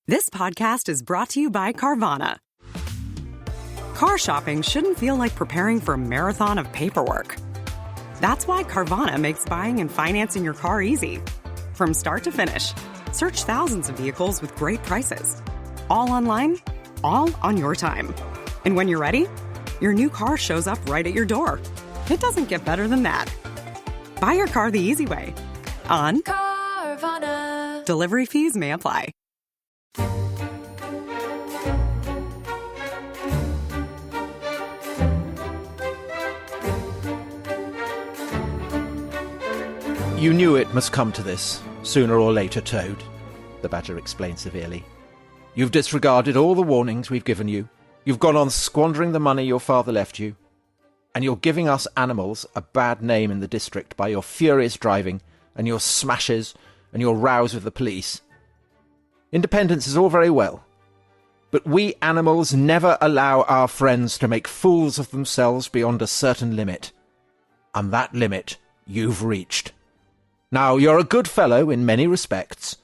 This podcast is brought to you by Carvana. Car shopping shouldn't feel like preparing for a marathon of paperwork. That's why Carvana makes buying and financing your car easy. From start to finish, search thousands of vehicles with great prices. All online, all on your time. And when you're ready, your new car shows up right at your door. It doesn't get better than that. Buy your car the easy way. On Carvana. Delivery fees may apply. You knew it must come to this, sooner or later, Toad, the Badger explained severely. You've disregarded all the warnings we've given you. You've gone on squandering the money your father left you. And you're giving us animals a bad name in the district by your furious driving and your smashes and your rows with the police. Independence is all very well, but we animals never allow our friends to make fools of themselves beyond a certain limit. And that limit you've reached. Now, you're a good fellow in many respects,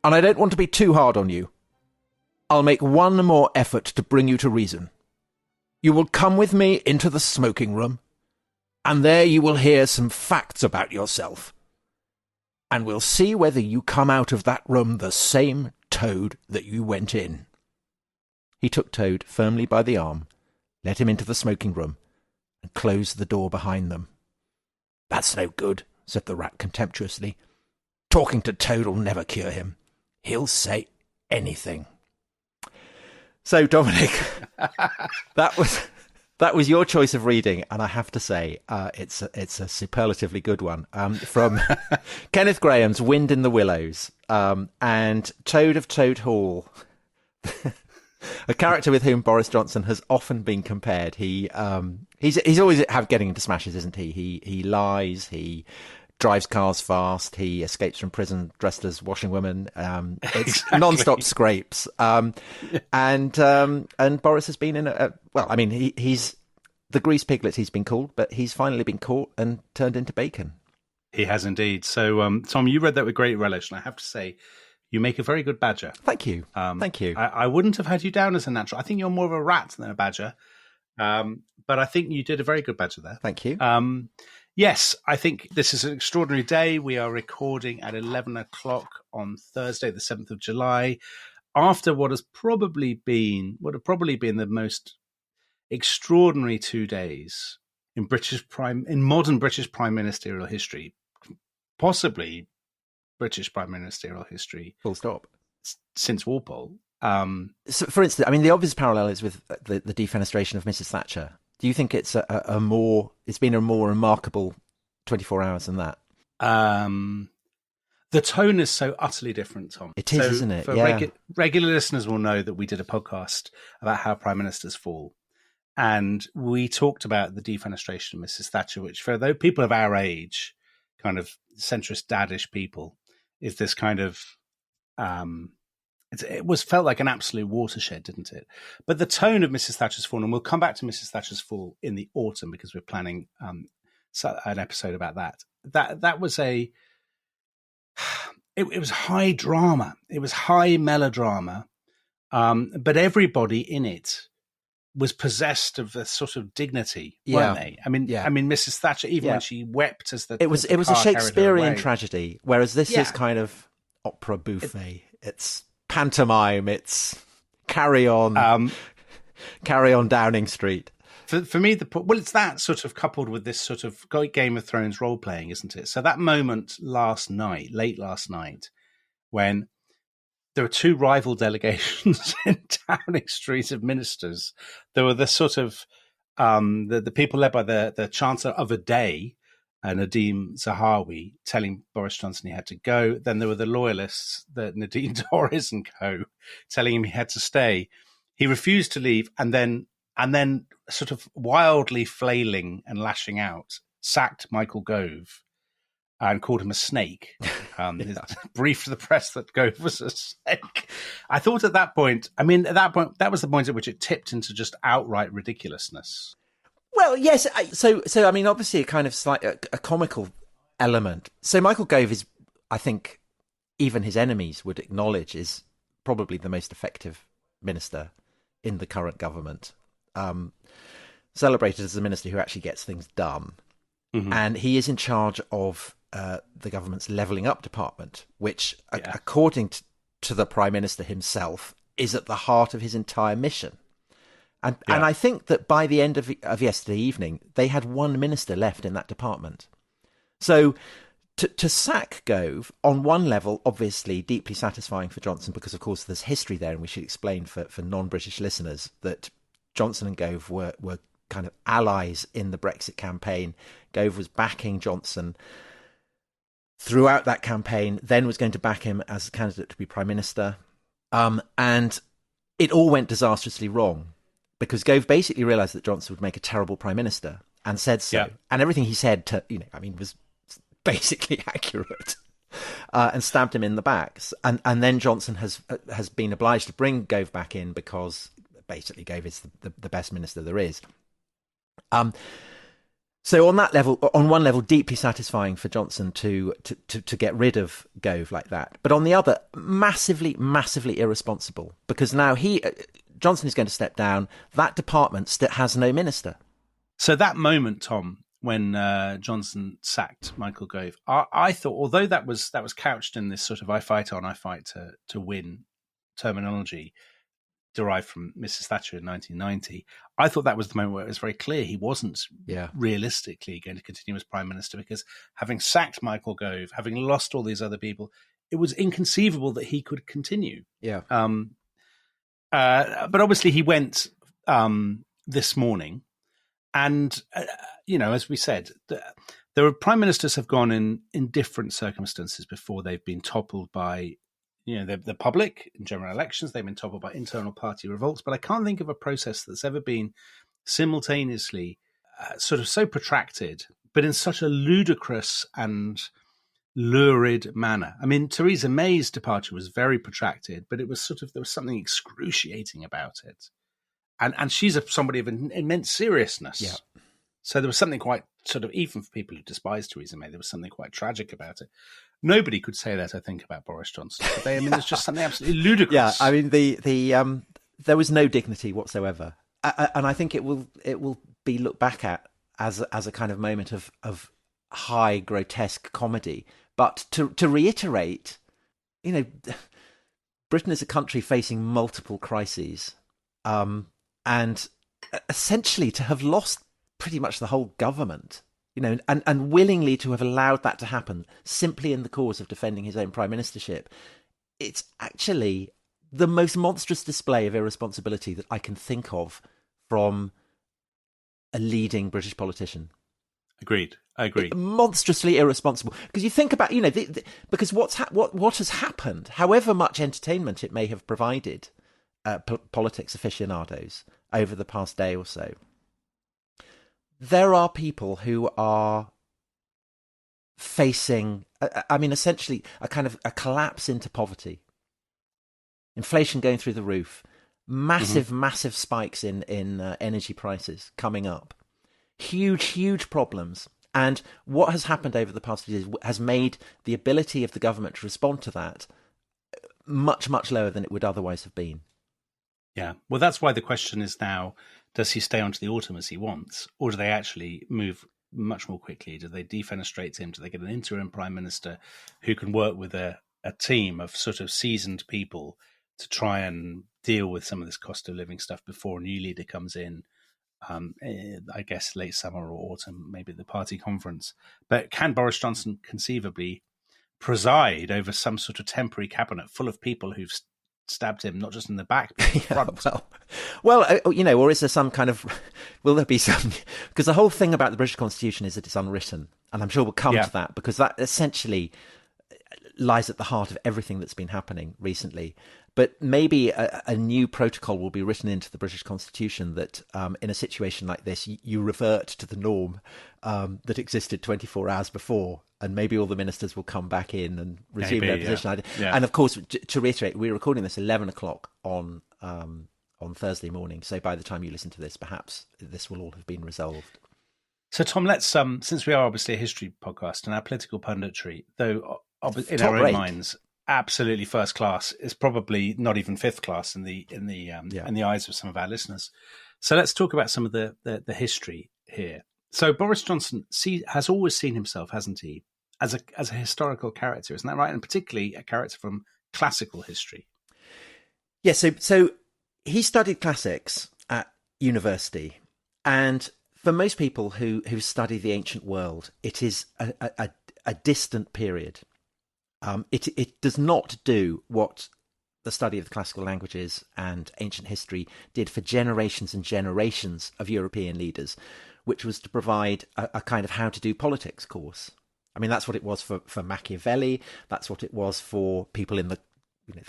and I don't want to be too hard on you. I'll make one more effort to bring you to reason. You will come with me into the smoking room, and there you will hear some facts about yourself. And we'll see whether you come out of that room the same Toad that you went in. He took Toad firmly by the arm, led him into the smoking room, and closed the door behind them. That's no good, said the Rat contemptuously. Talking to Toad will never cure him. He'll say anything. So, Dominic, that was your choice of reading, and I have to say, it's a superlatively good one. From Kenneth Grahame's Wind in the Willows, and Toad of Toad Hall, a character with whom Boris Johnson has often been compared. He's always getting into smashes, isn't he? He lies. He drives cars fast. He escapes from prison dressed as washing women. It's exactly. Non-stop scrapes. And Boris has been in he's the grease piglet he's been called, but he's finally been caught and turned into bacon. He has indeed. So, Tom, you read that with great relish, and I have to say, you make a very good badger. Thank you. Thank you. I wouldn't have had you down as a natural. I think you're more of a rat than a badger. But I think you did a very good badger there. Thank you. Yes, I think this is an extraordinary day. We are recording at 11 o'clock on Thursday, the 7th of July, after what have probably been the most extraordinary 2 days in modern British prime ministerial history, possibly British prime ministerial history. Full stop. Since Walpole. So, for instance, I mean, the obvious parallel is with the defenestration of Mrs. Thatcher. Do you think it's it's been a more remarkable 24 hours than that? The tone is so utterly different, Tom. It is, isn't it? For regular listeners will know that we did a podcast about how prime ministers fall. And we talked about the defenestration of Mrs. Thatcher, which for those people of our age, kind of centrist daddish people, is this kind of it was felt like an absolute watershed, didn't it? But the tone of Mrs. Thatcher's fall, and we'll come back to Mrs. Thatcher's fall in the autumn because we're planning an episode about that. That was it was high drama. It was high melodrama, but everybody in it was possessed of a sort of dignity, weren't they? I mean, Mrs. Thatcher, even when she wept as it was a Shakespearean tragedy, whereas this is kind of opera bouffe. It's pantomime. It's carry on Downing Street. For me, it's that sort of coupled with this sort of Game of Thrones role playing, isn't it? So that moment late last night, when there were two rival delegations in Downing Street of ministers. There were the sort of the people led by the Chancellor of a day, Nadine Zahawi, telling Boris Johnson he had to go. Then there were the loyalists, the Nadine Dorries and co, telling him he had to stay. He refused to leave, and then sort of wildly flailing and lashing out, sacked Michael Gove and called him a snake. Briefed the press that Gove was a snake. I thought at that point, that was the point at which it tipped into just outright ridiculousness. Well, yes. So I mean, obviously, a kind of a comical element. So Michael Gove is, I think, even his enemies would acknowledge, is probably the most effective minister in the current government, celebrated as a minister who actually gets things done. Mm-hmm. And he is in charge of the government's levelling up department, which, according to the Prime Minister himself, is at the heart of his entire mission. And I think that by the end of yesterday evening, they had one minister left in that department. So to sack Gove, on one level, obviously deeply satisfying for Johnson, because, of course, there's history there, and we should explain for non-British listeners that Johnson and Gove were kind of allies in the Brexit campaign. Gove was backing Johnson throughout that campaign, then was going to back him as a candidate to be Prime Minister. And it all went disastrously wrong, because Gove basically realised that Johnson would make a terrible Prime Minister and said so. Yeah. And everything he said, was basically accurate, and stabbed him in the back. And then Johnson has been obliged to bring Gove back in, because basically Gove is the best minister there is. So on that level, on one level, deeply satisfying for Johnson to get rid of Gove like that. But on the other, massively, massively irresponsible, because now Johnson is going to step down. That department has no minister. So that moment, Tom, when Johnson sacked Michael Gove, I thought, although that was couched in this sort of "I fight on, I fight to win" terminology derived from Mrs. Thatcher in 1990, I thought that was the moment where it was very clear he wasn't realistically going to continue as Prime Minister, because having sacked Michael Gove, having lost all these other people, it was inconceivable that he could continue. Yeah. But obviously he went this morning, and as we said, there are prime ministers have gone in different circumstances before. They've been toppled by the public in general elections. They've been toppled by internal party revolts, but I can't think of a process that's ever been simultaneously sort of so protracted, but in such a ludicrous and lurid manner. I mean, Theresa May's departure was very protracted, but it was there was something excruciating about it. And she's somebody of immense seriousness. Yeah. So there was something quite even for people who despise Theresa May, there was something quite tragic about it. Nobody could say that, I think, about Boris Johnson. But there's just something absolutely ludicrous. Yeah, I mean, there was no dignity whatsoever, and I think it will be looked back at as a kind of moment of high grotesque comedy. But to reiterate, Britain is a country facing multiple crises, and essentially to have lost pretty much the whole government. And willingly to have allowed that to happen simply in the cause of defending his own prime ministership, it's actually the most monstrous display of irresponsibility that I can think of from a leading British politician. Agreed. I agree. Monstrously irresponsible, because you think about because what has happened, however much entertainment it may have provided politics aficionados over the past day or so. There are people who are facing, essentially a kind of a collapse into poverty. Inflation going through the roof, massive spikes in energy prices coming up, huge problems. And what has happened over the past few years has made the ability of the government to respond to that much lower than it would otherwise have been. Yeah, well, that's why the question is now, does he stay on to the autumn as he wants, or do they actually move much more quickly? Do they defenestrate him? Do they get an interim prime minister who can work with a team of sort of seasoned people to try and deal with some of this cost of living stuff before a new leader comes in? I guess late summer or autumn, maybe at the party conference. But can Boris Johnson conceivably preside over some sort of temporary cabinet full of people who've stabbed him, not just in the back, but in the front? Or is there some kind of, will there be some, because the whole thing about the British Constitution is that it's unwritten, and I'm sure we'll come to that, because that essentially lies at the heart of everything that's been happening recently. But maybe a new protocol will be written into the British Constitution that in a situation like this, you revert to the norm that existed 24 hours before, and maybe all the ministers will come back in and resume their position. Yeah. And of course, to reiterate, we're recording this 11 o'clock on Thursday morning. So by the time you listen to this, perhaps this will all have been resolved. So Tom, let's since we are obviously a history podcast and our political punditry, though in our own minds, absolutely first class. It's probably not even fifth class in the in the eyes of some of our listeners. So let's talk about some of the history here. So Boris Johnson has always seen himself, hasn't he, as a historical character, isn't that right? And particularly a character from classical history. Yeah, so he studied classics at university, and for most people who study the ancient world, it is a distant period. It does not do what the study of the classical languages and ancient history did for generations and generations of European leaders, which was to provide a kind of how to do politics course. I mean, that's what it was for Machiavelli. That's what it was for people in the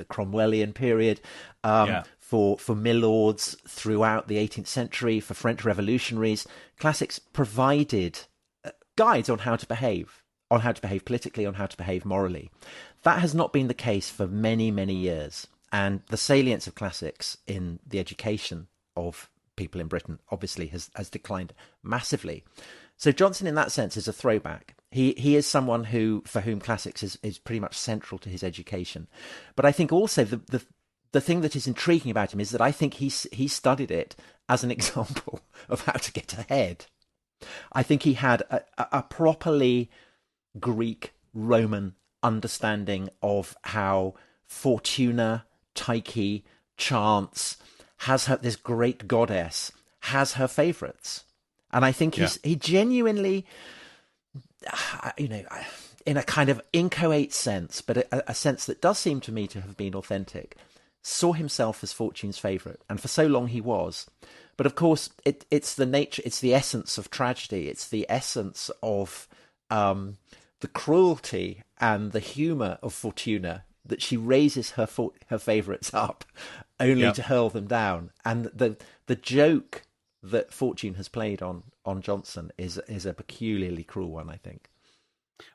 Cromwellian period, for milords throughout the 18th century, for French revolutionaries. Classics provided guides on how to behave politically, on how to behave morally. That has not been the case for many, many years. And the salience of classics in the education of people in Britain obviously has declined massively. So Johnson, in that sense, is a throwback. He is someone for whom classics is pretty much central to his education. But I think also the thing that is intriguing about him is that I think he studied it as an example of how to get ahead. I think he had a properly Greek Roman understanding of how Fortuna, Tyche, Chance this great goddess has her favourites. And I think he genuinely, in a kind of inchoate sense, but a sense that does seem to me to have been authentic, saw himself as Fortune's favourite. And for so long he was. But of course, it's the nature, it's the essence of tragedy. It's the essence of the cruelty and the humour of Fortuna that she raises her favourites up only to hurl them down. And the joke that Fortune has played on Johnson is a peculiarly cruel one, I think.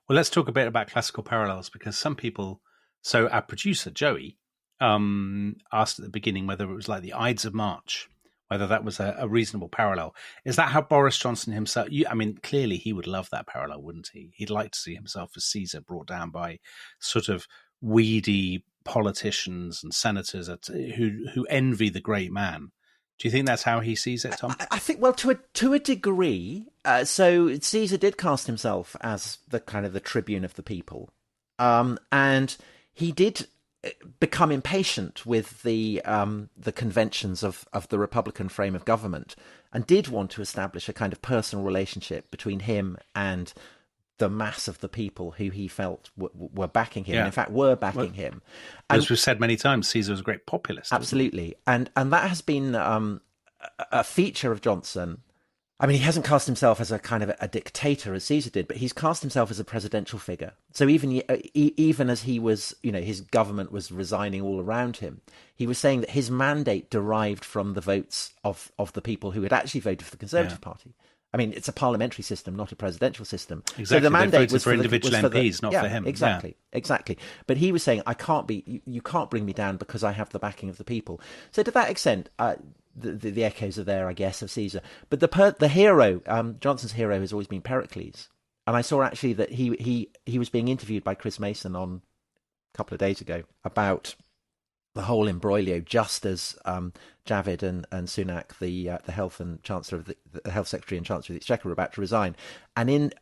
Well, let's talk a bit about classical parallels, because some people, so our producer, Joey, asked at the beginning whether it was like the Ides of March, whether that was a reasonable parallel. Is that how Boris Johnson himself, clearly he would love that parallel, wouldn't he? He'd like to see himself as Caesar brought down by sort of weedy politicians and senators who envy the great man. Do you think that's how he sees it, Tom? I think, well, to a degree. So Caesar did cast himself as the kind of the tribune of the people, and he did become impatient with the conventions of the Republican frame of government, and did want to establish a kind of personal relationship between him and the mass of the people who he felt were backing him, and in fact were backing him. And, as we've said many times, Caesar was a great populist. Absolutely. And that has been a feature of Johnson. I mean, he hasn't cast himself as a kind of a dictator as Caesar did, but he's cast himself as a presidential figure. So even as he was, his government was resigning all around him, he was saying that his mandate derived from the votes of the people who had actually voted for the Conservative Party. I mean, it's a parliamentary system, not a presidential system. Exactly. So the mandate was for individual MPs, not for him. Exactly. But he was saying, you can't bring me down because I have the backing of the people. So to that extent, the echoes are there, I guess, of Caesar. But the hero, Johnson's hero, has always been Pericles. And I saw actually that he was being interviewed by Chris Mason on a couple of days ago about the whole imbroglio, just as Javid and Sunak, the health and chancellor of the health secretary and chancellor of the Exchequer, were about to resign, and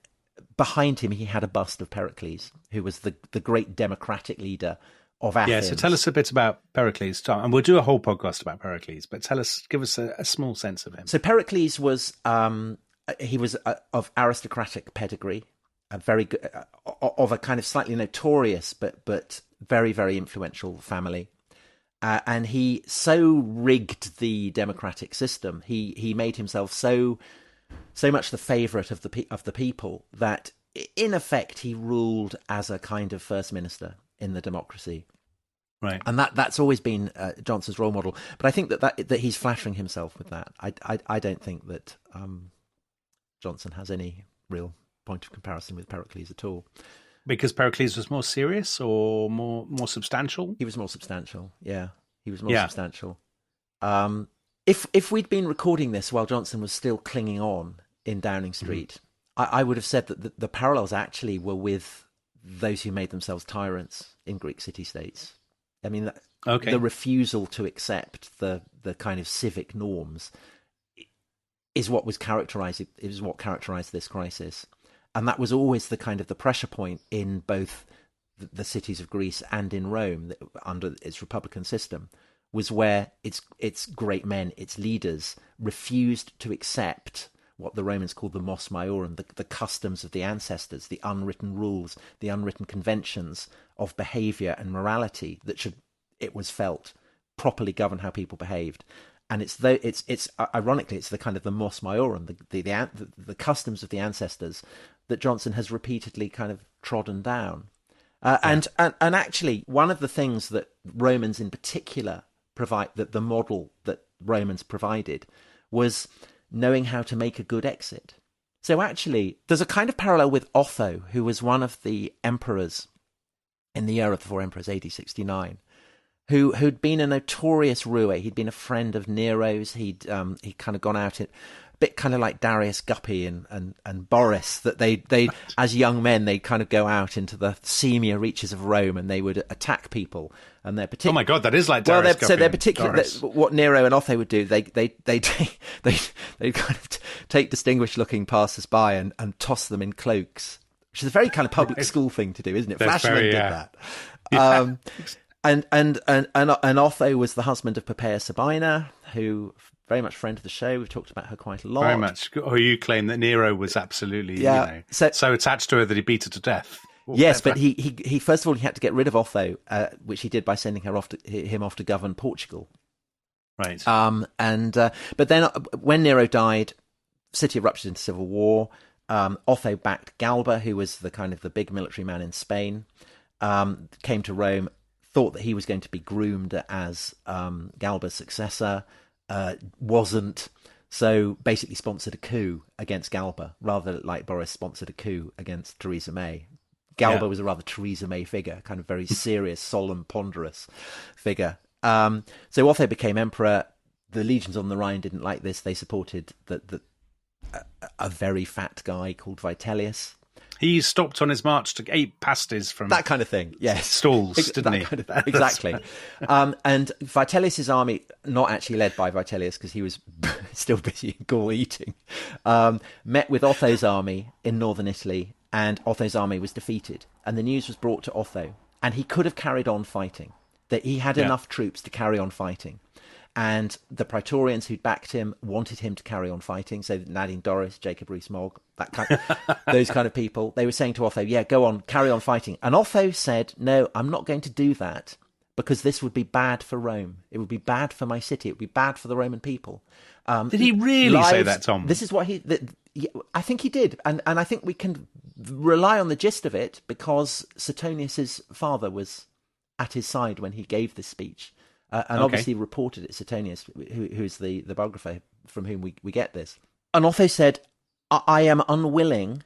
behind him he had a bust of Pericles, who was the great democratic leader of Athens. Yeah, so tell us a bit about Pericles, Tom, and we'll do a whole podcast about Pericles. But give us a small sense of him. So Pericles was he was of aristocratic pedigree, a very good, of a kind of slightly notorious but very, very influential family. And he so rigged the democratic system. He made himself so much the favourite of the people that, in effect, he ruled as a kind of first minister in the democracy. Right. And that's always been Johnson's role model. But I think that he's flattering himself with that. I don't think that Johnson has any real point of comparison with Pericles at all. Because Pericles was more serious or more substantial? He was more substantial, yeah. He was more substantial. If we'd been recording this while Johnson was still clinging on in Downing Street, I would have said that the parallels actually were with those who made themselves tyrants in Greek city-states. I mean, Okay. the refusal to accept the kind of civic norms is what characterized this crisis. And that was always the kind of the pressure point in both the cities of Greece and in Rome under its republican system, was where its great men, its leaders, refused to accept what the Romans called the mos maiorum, the customs of the ancestors, the unwritten rules, the unwritten conventions of behaviour and morality that should, it was felt, properly govern how people behaved. And it's ironically, it's the kind of the mos maiorum, the customs of the ancestors that Johnson has repeatedly kind of trodden down. And actually, one of the things that Romans in particular provide, that the model that Romans provided, was knowing how to make a good exit. So actually, there's a kind of parallel with Otho, who was one of the emperors in the year of the four emperors, AD 69, who'd been a notorious roué. He'd been a friend of Nero's. He'd kind of gone out a bit kind of like Darius Guppy and Boris, that they as young men, they'd kind of go out into the seamier reaches of Rome and they would attack people. And they're oh my God, that is like Darius Guppy. So they're particular. What Nero and Otho would do, they kind of take distinguished looking passers by and toss them in cloaks, which is a very kind of public school thing to do, isn't it? Flasherman did that. Yeah. And Otho was the husband of Poppaea Sabina, who very much friend of the show. We've talked about her quite a lot. Very much. Or you claim that Nero was absolutely so attached to her that he beat her to deth. Yes, but he first of all he had to get rid of Otho, which he did by sending him off to govern Portugal. Right. But then when Nero died, the city erupted into civil war. Otho backed Galba, who was the kind of the big military man in Spain. Came to Rome, thought that he was going to be groomed as Galba's successor. Wasn't. So basically sponsored a coup against Galba, rather like Boris sponsored a coup against Theresa May. Galba was a rather Theresa May figure, kind of very serious, solemn, ponderous figure. So Otho became emperor. The legions on the Rhine didn't like this. They supported a very fat guy called Vitellius. He stopped on his march to eat pasties from that kind of thing. Yes, stalls, didn't he? Kind of, exactly. And Vitellius's army, not actually led by Vitellius because he was still busy in Gaul eating, met with Otho's army in northern Italy, and Otho's army was defeated. And the news was brought to Otho, and he could have carried on fighting. That he had enough troops to carry on fighting. And the Praetorians who'd backed him wanted him to carry on fighting. So Nadine Dorris, Jacob Rees-Mogg, those kind of people, they were saying to Otho, yeah, go on, carry on fighting. And Otho said, no, I'm not going to do that because this would be bad for Rome. It would be bad for my city. It would be bad for the Roman people. Did he really say that, Tom? This is what I think he did. And I think we can rely on the gist of it because Suetonius's father was at his side when he gave this speech. Obviously reported it, Suetonius, who's the biographer from whom we get this. And Otho said, I am unwilling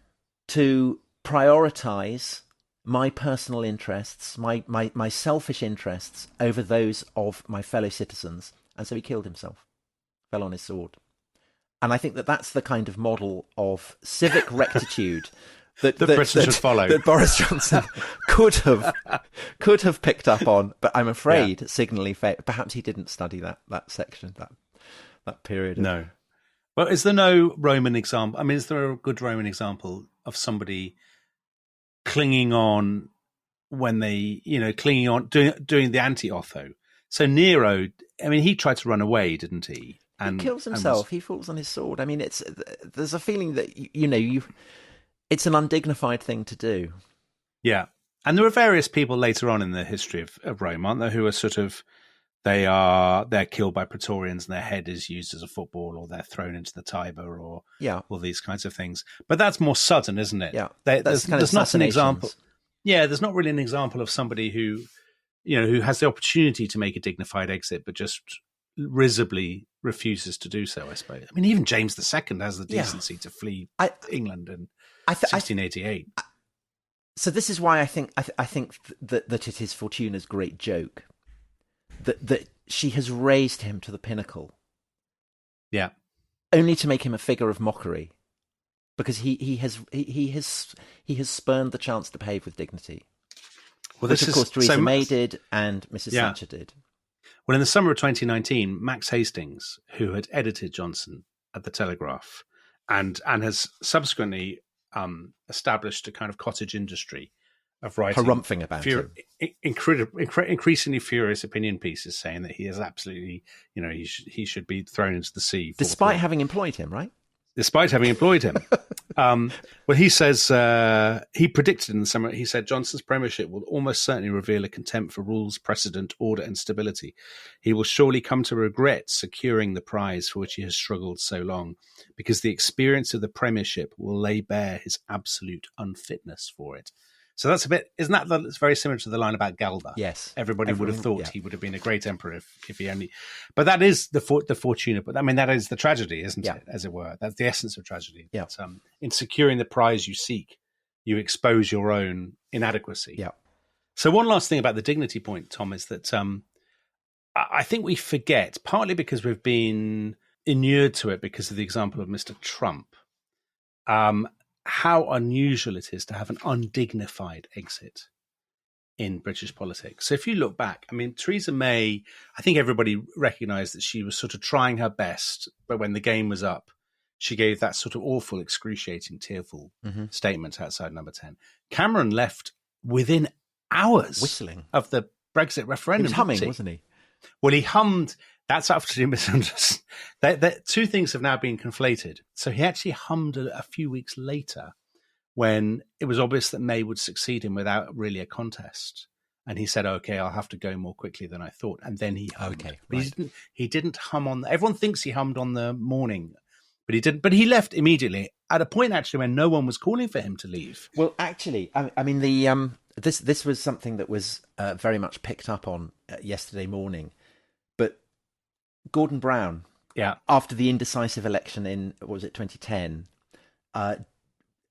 to prioritise my personal interests, my selfish interests, over those of my fellow citizens. And so he killed himself, fell on his sword. And I think that's the kind of model of civic rectitude that Britain should follow. That Boris Johnson could have picked up on, but I'm afraid signally failed. Perhaps he didn't study that section, that period. No. Well, is there no Roman example? I mean, is there a good Roman example of somebody clinging on when they, clinging on, doing the anti-Otho? So Nero, I mean, he tried to run away, didn't he? And he kills himself. He falls on his sword. I mean, there's a feeling that it's an undignified thing to do. Yeah. And there are various people later on in the history of Rome, aren't there, who are sort of, they're killed by Praetorians and their head is used as a football, or they're thrown into the Tiber, or all these kinds of things. But that's more sudden, isn't it? Yeah. There's not an example. Yeah, there's not really an example of somebody who has the opportunity to make a dignified exit, but just risibly refuses to do so, I suppose. I mean, even James II has the decency to flee England in 1688. So this is why I think that it is Fortuna's great joke that she has raised him to the pinnacle, only to make him a figure of mockery, because he has spurned the chance to behave with dignity. Well, which, of course, Theresa May did and Mrs. Thatcher did. Well, in the summer of 2019, Max Hastings, who had edited Johnson at the Telegraph and has subsequently established a kind of cottage industry of writing harumphing about him. Increasingly furious opinion pieces saying that he is absolutely, he should be thrown into the sea. Despite having employed him, right? Despite having employed him. Well, he says, he predicted in the summer, he said, Johnson's premiership will almost certainly reveal a contempt for rules, precedent, order and stability. He will surely come to regret securing the prize for which he has struggled so long, because the experience of the premiership will lay bare his absolute unfitness for it. So that's isn't that it's very similar to the line about Galba? Yes. Everybody would have thought he would have been a great emperor if he only, but that is the fortuna. But I mean, that is the tragedy, isn't it? As it were, that's the essence of tragedy. Yeah. That, in securing the prize you seek, you expose your own inadequacy. Yeah. So one last thing about the dignity point, Tom, is that I think we forget, partly because we've been inured to it because of the example of Mr. Trump, how unusual it is to have an undignified exit in British politics. So if you look back, I mean, Theresa May, I think everybody recognised that she was sort of trying her best, but when the game was up, she gave that sort of awful, excruciating, tearful statement outside Number 10. Cameron left within hours whistling of the Brexit referendum. He was humming, wasn't he? Well, he hummed. That's absolutely misunderstood. Two things have now been conflated. So he actually hummed a few weeks later when it was obvious that May would succeed him without really a contest. And he said, okay, I'll have to go more quickly than I thought. And then he hummed. Okay, right. But he didn't hum on. Everyone thinks he hummed on the morning, but he didn't. But he left immediately at a point actually when no one was calling for him to leave. Well, actually, I mean, this was something that was very much picked up on yesterday morning. But Gordon Brown, after the indecisive election in, what was it, 2010,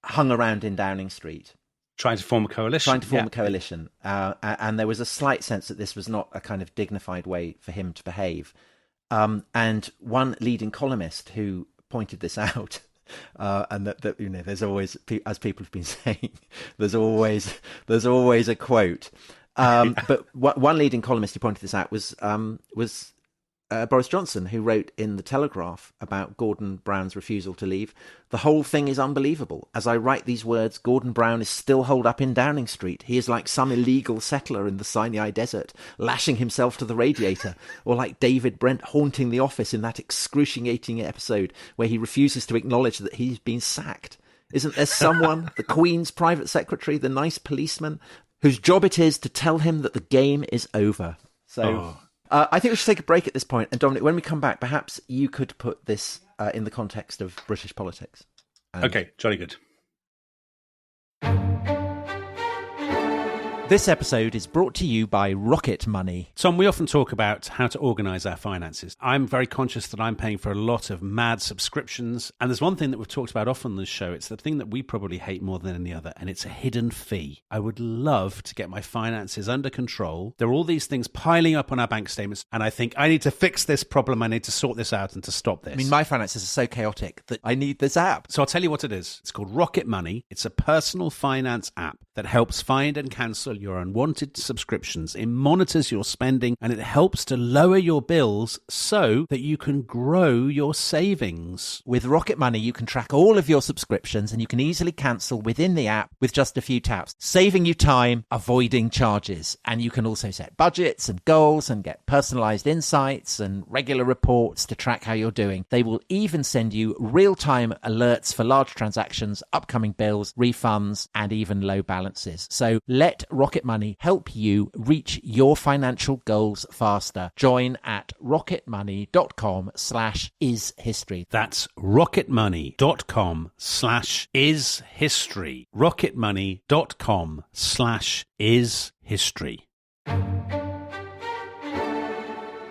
hung around in Downing Street. Trying to form a coalition. And there was a slight sense that this was not a kind of dignified way for him to behave. And one leading columnist who pointed this out, and that there's always, as people have been saying, there's always a quote. But one leading columnist who pointed this out was Boris Johnson, who wrote in the Telegraph about Gordon Brown's refusal to leave. The whole thing is unbelievable. As I write these words, Gordon Brown is still holed up in Downing Street. He is like some illegal settler in the Sinai desert, lashing himself to the radiator, or like David Brent haunting the office in that excruciating episode where he refuses to acknowledge that he's been sacked. Isn't there someone, the Queen's private secretary, the nice policeman, whose job it is to tell him that the game is over? So I think we should take a break at this point. And Dominic, when we come back, perhaps you could put this in the context of British politics. Okay, jolly good. This episode is brought to you by Rocket Money. Tom, we often talk about how to organise our finances. I'm very conscious that I'm paying for a lot of mad subscriptions. And there's one thing that we've talked about often on this show. It's the thing that we probably hate more than any other, and it's a hidden fee. I would love to get my finances under control. There are all these things piling up on our bank statements, and I think I need to fix this problem. I need to sort this out and to stop this. I mean, my finances are so chaotic that I need this app. So I'll tell you what it is. It's called Rocket Money. It's a personal finance app that helps find and cancel your unwanted subscriptions. It monitors your spending and it helps to lower your bills so that you can grow your savings. With Rocket Money, you can track all of your subscriptions and you can easily cancel within the app with just a few taps, saving you time, avoiding charges. And you can also set budgets and goals and get personalized insights and regular reports to track how you're doing. They will even send you real-time alerts for large transactions, upcoming bills, refunds, and even low balances. So let Rocket Money help you reach your financial goals faster. Join at rocketmoney.com/ishistory. That's rocketmoney.com/ishistory. rocketmoney.com/ishistory.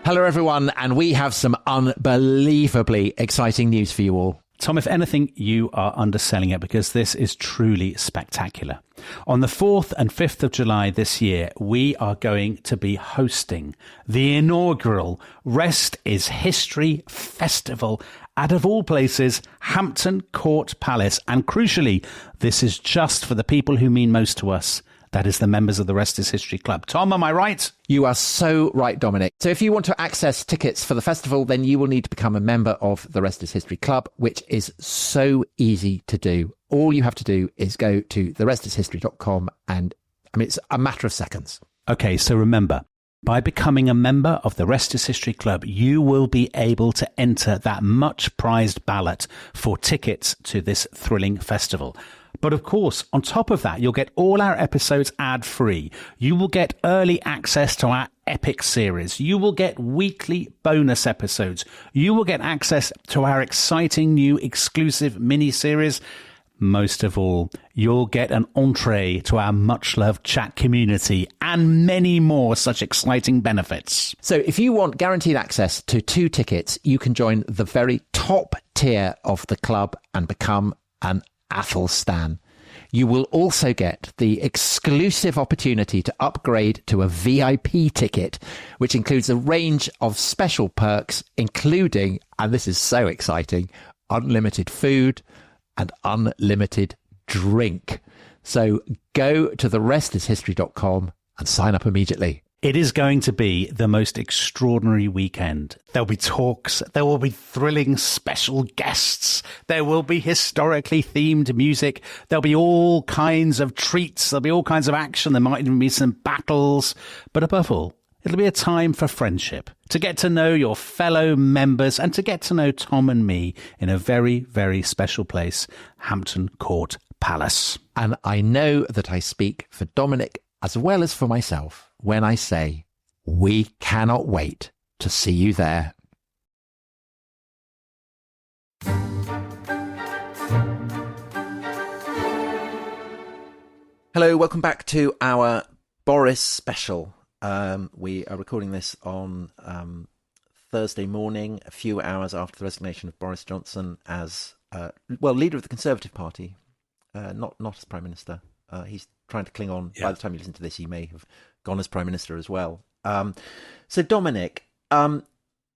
Hello, everyone, and we have some unbelievably exciting news for you all. Tom, if anything, you are underselling it because this is truly spectacular. On the 4th and 5th of July this year, we are going to be hosting the inaugural Rest is History Festival at, of all places, Hampton Court Palace. And crucially, this is just for the people who mean most to us. That is the members of the Rest is History Club. Tom, am I right? You are so right, Dominic. So if you want to access tickets for the festival, then you will need to become a member of the Rest is History Club, which is so easy to do. All you have to do is go to therestishistory.com and, it's a matter of seconds. Okay, so remember, by becoming a member of the Rest is History Club, you will be able to enter that much prized ballot for tickets to this thrilling festival. But of course, on top of that, you'll get all our episodes ad-free. You will get early access to our epic series. You will get weekly bonus episodes. You will get access to our exciting new exclusive mini-series. Most of all, you'll get an entree to our much-loved chat community and many more such exciting benefits. So if you want guaranteed access to 2 tickets, you can join the very top tier of the club and become an Athelstan. You will also get the exclusive opportunity to upgrade to a VIP ticket, which includes a range of special perks, including, and this is so exciting, unlimited food and unlimited drink. So go to therestishistory.com and sign up immediately. It is going to be the most extraordinary weekend. There'll be talks, there will be thrilling special guests, there will be historically themed music, there'll be all kinds of treats, there'll be all kinds of action, there might even be some battles, but above all, it'll be a time for friendship, to get to know your fellow members and to get to know Tom and me in a very, very special place, Hampton Court Palace. And I know that I speak for Dominic as well as for myself when I say we cannot wait to see you there. Hello, welcome back to our Boris special. We are recording this on Thursday morning, a few hours after the resignation of Boris Johnson as, leader of the Conservative Party, not as Prime Minister. He's trying to cling on. Yeah. By the time you listen to this, he may have gone as Prime Minister as well. So, Dominic,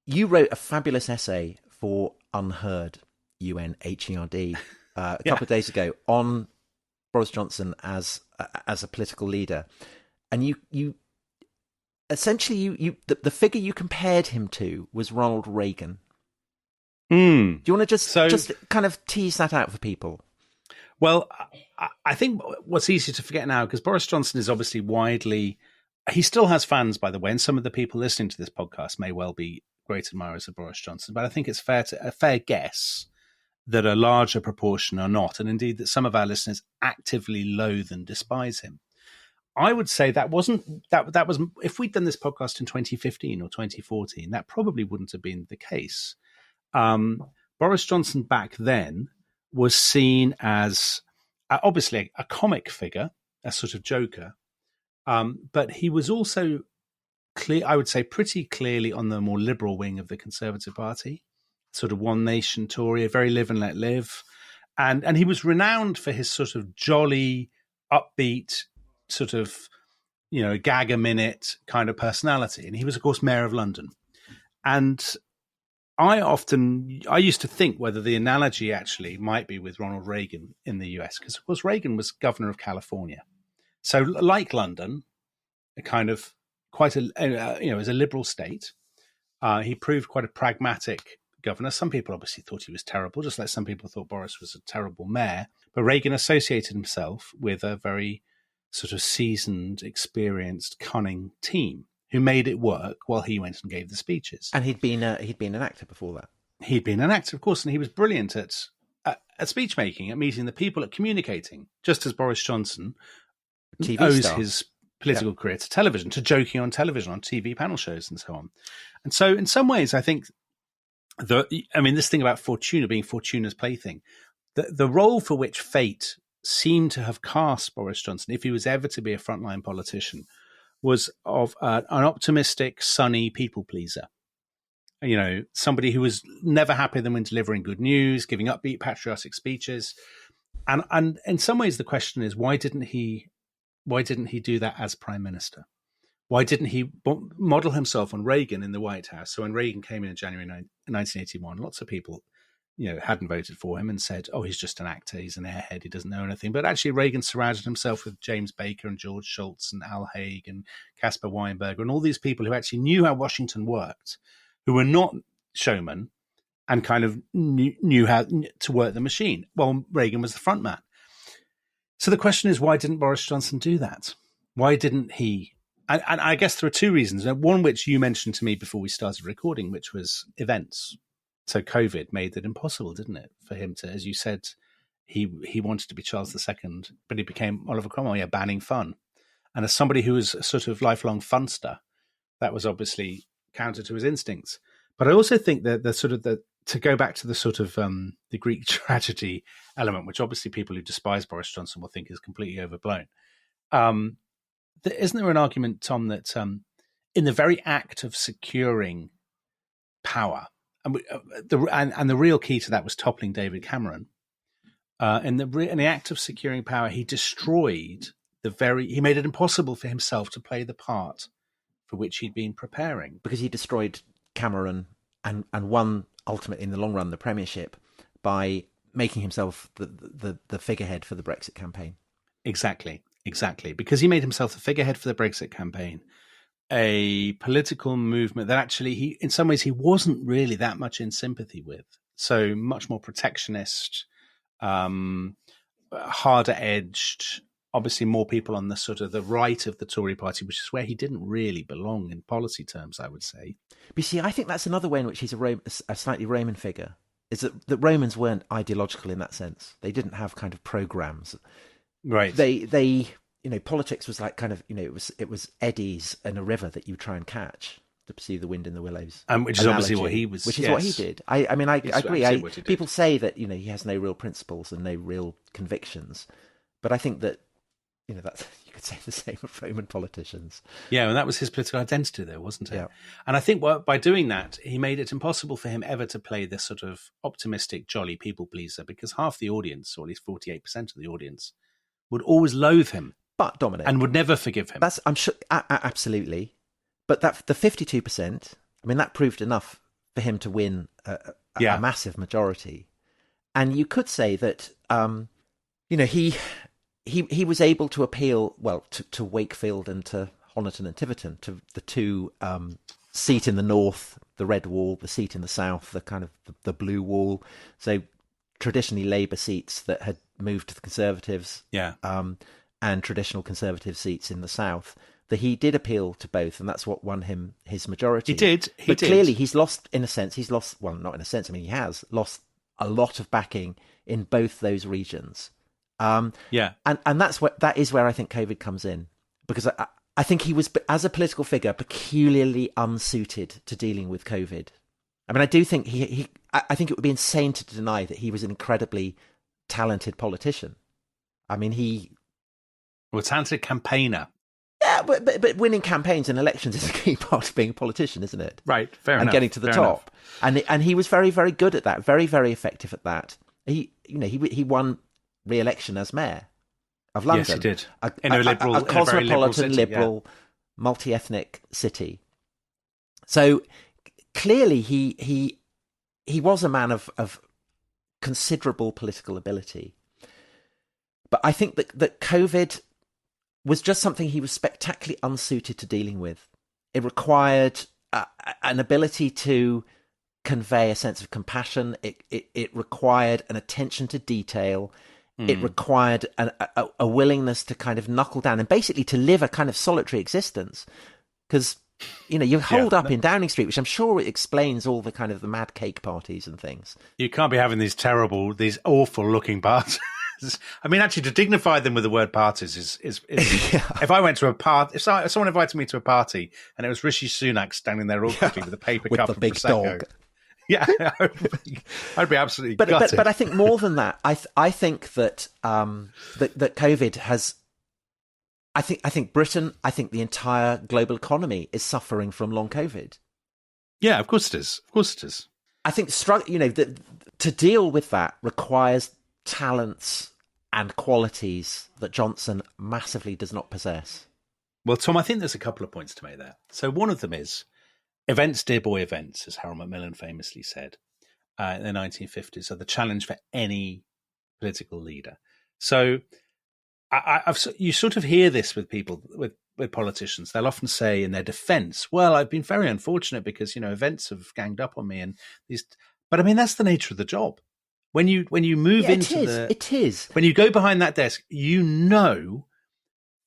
you wrote a fabulous essay for Unheard, UNHERD, a couple of days ago on Boris Johnson as a political leader. And you essentially, the figure you compared him to was Ronald Reagan. Do you want to just kind of tease that out for people? Well, I think what's easy to forget now, because Boris Johnson is obviously he still has fans, by the way, and some of the people listening to this podcast may well be great admirers of Boris Johnson, but I think it's a fair guess that a larger proportion are not, and indeed that some of our listeners actively loathe and despise him. I would say that was if we'd done this podcast in 2015 or 2014, that probably wouldn't have been the case. Boris Johnson back then was seen as obviously a comic figure, a sort of joker, but he was also clear, I would say pretty clearly on the more liberal wing of the Conservative Party, sort of one nation Tory, a very live and let live. And he was renowned for his sort of jolly, upbeat, sort of, gag a minute kind of personality. And he was, of course, Mayor of London. And I used to think whether the analogy actually might be with Ronald Reagan in the US, because, of course, Reagan was governor of California. So like London, a kind of quite as a liberal state, he proved quite a pragmatic governor. Some people obviously thought he was terrible, just like some people thought Boris was a terrible mayor. But Reagan associated himself with a very sort of seasoned, experienced, cunning team who made it work while he went and gave the speeches. And he'd been an actor before that. He'd been an actor, of course, and he was brilliant at speech making, at meeting the people, at communicating, just as Boris Johnson owes his political career to television, to joking on television, on TV panel shows and so on. And so in some ways, I think this thing about Fortuna being Fortuna's plaything, the role for which fate seemed to have cast Boris Johnson, if he was ever to be a frontline politician, was of an optimistic, sunny people pleaser. Somebody who was never happier than when delivering good news, giving upbeat, patriotic speeches. And in some ways, the question is, why didn't he do that as Prime Minister? Why didn't he model himself on Reagan in the White House? So when Reagan came in January 1981, lots of people hadn't voted for him and said, oh, he's just an actor, he's an airhead, he doesn't know anything. But actually, Reagan surrounded himself with James Baker and George Shultz and Al Haig and Caspar Weinberger and all these people who actually knew how Washington worked, who were not showmen and kind of knew how to work the machine. Well, Reagan was the front man. So the question is, why didn't Boris Johnson do that? Why didn't he? And I guess there are two reasons. One, which you mentioned to me before we started recording, which was events. So COVID made it impossible, didn't it, for him to, as you said, he wanted to be Charles II, but he became Oliver Cromwell, banning fun. And as somebody who was a sort of lifelong funster, that was obviously counter to his instincts. But I also think that to go back to the sort of the Greek tragedy element, which obviously people who despise Boris Johnson will think is completely overblown. Isn't there an argument, Tom, that in the very act of securing power, and the real key to that was toppling David Cameron, in the act of securing power, he destroyed he made it impossible for himself to play the part for which he'd been preparing. Because he destroyed Cameron and won, ultimately, in the long run, the premiership by making himself the figurehead for the Brexit campaign. Exactly. Because he made himself the figurehead for the Brexit campaign, a political movement that actually in some ways he wasn't really that much in sympathy with. So much more protectionist, harder edged, obviously more people on the sort of the right of the Tory party, which is where he didn't really belong in policy terms, I would say. But you see, I think that's another way in which he's a slightly Roman figure, is that the Romans weren't ideological in that sense. They didn't have kind of programs. Right. They politics was like kind of, it was eddies in a river that you try and catch to pursue the wind in the willows. Which is obviously what he was. Which is what he did. I agree. People say that, he has no real principles and no real convictions. But I think that, that's, you could say the same of Roman politicians. Yeah, and that was his political identity though, wasn't it? Yeah. And I think by doing that, he made it impossible for him ever to play this sort of optimistic, jolly people pleaser, because half the audience, or at least 48% of the audience, would always loathe him. But Dominic, and would never forgive him. I'm sure, absolutely. But the 52%, that proved enough for him to win a massive majority. And you could say that, he was able to appeal, to Wakefield and to Honiton and Tiverton, to the two seat in the north, the red wall, the seat in the south, the kind of the blue wall. So traditionally Labour seats that had moved to the Conservatives. Yeah. And traditional Conservative seats in the south, that he did appeal to both, and that's what won him his majority. He did. Clearly he's lost, not in a sense, he has lost a lot of backing in both those regions. And that is where I think COVID comes in, because I think he was, as a political figure, peculiarly unsuited to dealing with COVID. I do think I think it would be insane to deny that he was an incredibly talented politician. A talented campaigner. Yeah, but winning campaigns and elections is a key part of being a politician, isn't it? Right, fair enough. And getting to the top. And he was very, very good at that, very, very effective at that. He won re-election as mayor of London. Yes, he did. A cosmopolitan, liberal, multi-ethnic city. So clearly he was a man of considerable political ability. But I think that COVID was just something he was spectacularly unsuited to dealing with. It required an ability to convey a sense of compassion. It required an attention to detail. It required a willingness to kind of knuckle down and basically to live a kind of solitary existence. Because, you hold up in Downing Street, which I'm sure explains all the kind of the mad cake parties and things. You can't be having these awful looking parties. Actually, to dignify them with the word parties is if I went to a party, if someone invited me to a party and it was Rishi Sunak standing there awkwardly with a paper cup with of the big Prosecco, dog. Yeah, I'd be absolutely gutted. But I think more than that, I think that that COVID has. I think Britain, I think the entire global economy is suffering from long COVID. Yeah, of course it is. Of course it is. I think to deal with that requires talents and qualities that Johnson massively does not possess. Well, Tom, I think there's a couple of points to make there. So one of them is, events, dear boy, events, as Harold Macmillan famously said. in the 1950s are the challenge for any political leader. So you sort of hear this with people, with politicians. They'll often say in their defense, well, I've been very unfortunate because, events have ganged up on me and these. But I mean, that's the nature of the job. When you move into it is. When you go behind that desk,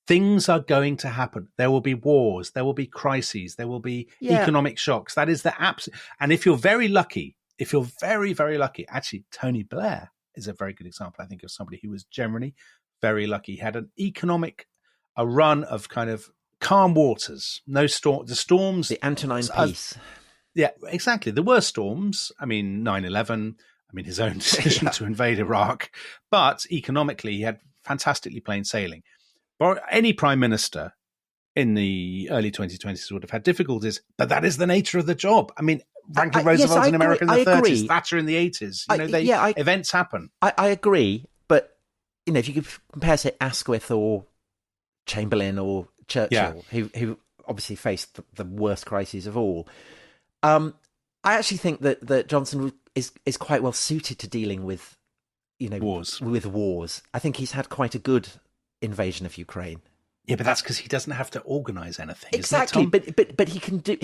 things are going to happen. There will be wars. There will be crises. There will be economic shocks. That is the absolute. And if you're very lucky, very, very lucky, actually, Tony Blair is a very good example, I think, of somebody who was generally very lucky. He had a run of kind of calm waters, no storm. The storms, the Antonine Peace. Yeah, exactly. There were storms. I mean, 9/11. I mean, his own decision to invade Iraq. But economically, he had fantastically plain sailing. But any prime minister in the early 2020s would have had difficulties. But that is the nature of the job. I mean, Franklin Roosevelt in America in the 30s, Thatcher in the 80s. Events happen. I agree. But, if you could compare, say, Asquith or Chamberlain or Churchill, who obviously faced the worst crises of all, I actually think that Johnson is quite well suited to dealing with, wars. With wars. I think he's had quite a good invasion of Ukraine. Yeah, but that's because he doesn't have to organise anything. Exactly, but he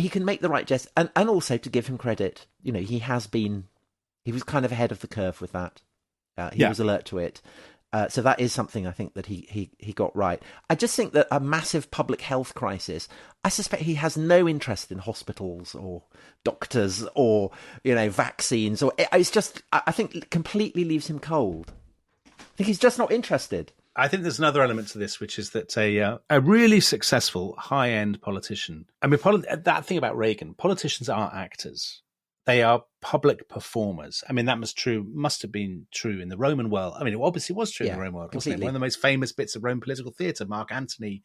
can make the right gesture, and also, to give him credit, he was kind of ahead of the curve with that. He was alert to it. So that is something I think that he got right. I just think that a massive public health crisis, I suspect he has no interest in hospitals or doctors or, vaccines. Or it's just, I think it completely leaves him cold. I think he's just not interested. I think there's another element to this, which is that a really successful high-end politician, I mean, that thing about Reagan, politicians aren't actors. They are public performers. I mean, that must have been true in the Roman world. I mean, it obviously was true in the Roman world. Wasn't it? One of the most famous bits of Roman political theatre, Mark Antony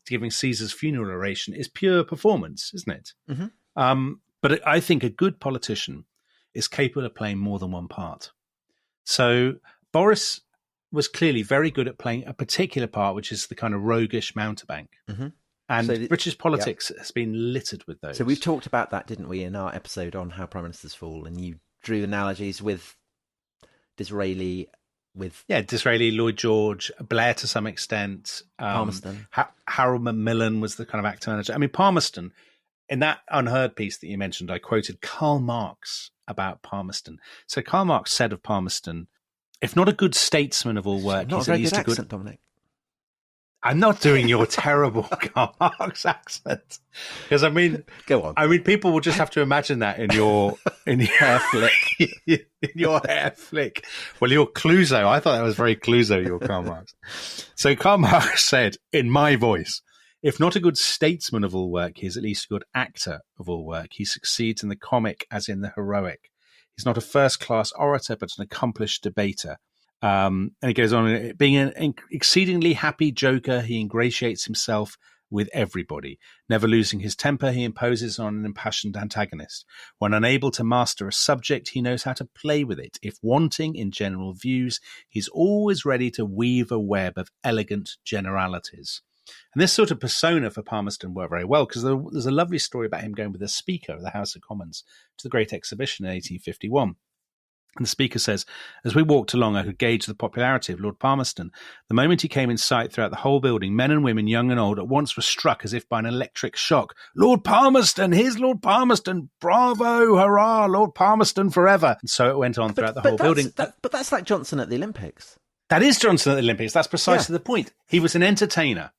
giving Caesar's funeral oration, is pure performance, isn't it? Mm-hmm. But I think a good politician is capable of playing more than one part. So Boris was clearly very good at playing a particular part, which is the kind of roguish mountebank. Mm-hmm. And British politics has been littered with those. So we've talked about that, didn't we, in our episode on how prime ministers fall? And you drew analogies with Disraeli, Disraeli, Lloyd George, Blair to some extent. Palmerston. Harold Macmillan was the kind of actor manager. I mean, Palmerston, in that Unheard piece that you mentioned, I quoted Karl Marx about Palmerston. So Karl Marx said of Palmerston, if not a good statesman of all work, not he's a at very least good a good accent, Dominic. I'm not doing your terrible Karl Marx accent, because I mean, go on. I mean, people will just have to imagine that in your hair flick, in your hair flick. Well, your Clouseau. I thought that was very Clouseau. Your Karl Marx. So Karl Marx said, in my voice, if not a good statesman of all work, he is at least a good actor of all work. He succeeds in the comic as in the heroic. He's not a first-class orator, but an accomplished debater. And he goes on, being an exceedingly happy joker, he ingratiates himself with everybody. Never losing his temper, he imposes on an impassioned antagonist. When unable to master a subject, he knows how to play with it. If wanting in general views, he's always ready to weave a web of elegant generalities. And this sort of persona for Palmerston worked very well, because there's a lovely story about him going with the Speaker of the House of Commons to the Great Exhibition in 1851. And the Speaker says, as we walked along, I could gauge the popularity of Lord Palmerston. The moment he came in sight throughout the whole building, men and women, young and old, at once were struck as if by an electric shock. Lord Palmerston! Here's Lord Palmerston! Bravo! Hurrah! Lord Palmerston forever! And so it went on throughout the whole building. But that's like Johnson at the Olympics. That is Johnson at the Olympics. That's precisely the point. He was an entertainer.